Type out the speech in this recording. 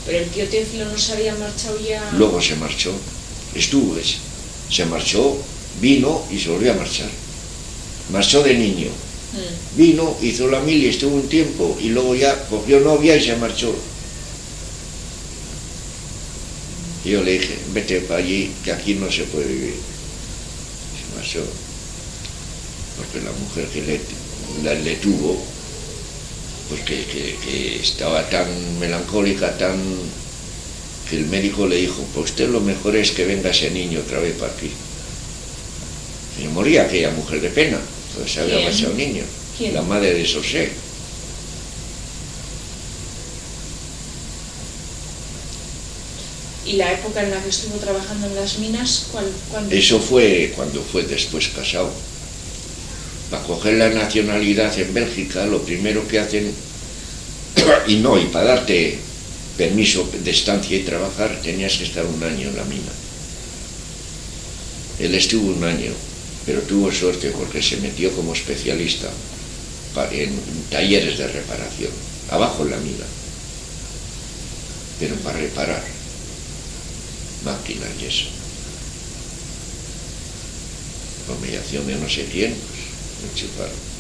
Pero el tío Teófilo no se había marchado ya. Luego se marchó, se marchó, vino y se volvió a marchar. Marchó de niño, vino, hizo la mili, estuvo un tiempo y luego ya cogió novia y se marchó. Y yo le dije, vete para allí, que aquí no se puede vivir. Se marchó, porque la mujer que le tuvo, pues que estaba tan melancólica, que el médico le dijo, pues usted lo mejor es que venga ese niño otra vez para aquí. Y moría aquella mujer de pena, pues se había marchado el niño. ¿Quién? La madre de José. ¿Y la época en la que estuvo trabajando en las minas, cuándo? Eso fue cuando fue después casado. Para coger la nacionalidad en Bélgica, lo primero que hacen, y para darte permiso de estancia y trabajar, tenías que estar 1 año en la mina. Él estuvo 1 año, pero tuvo suerte porque se metió como especialista en talleres de reparación, abajo en la mina, pero para reparar máquinas y eso. Por mediación de no sé quién, pues me chuparon.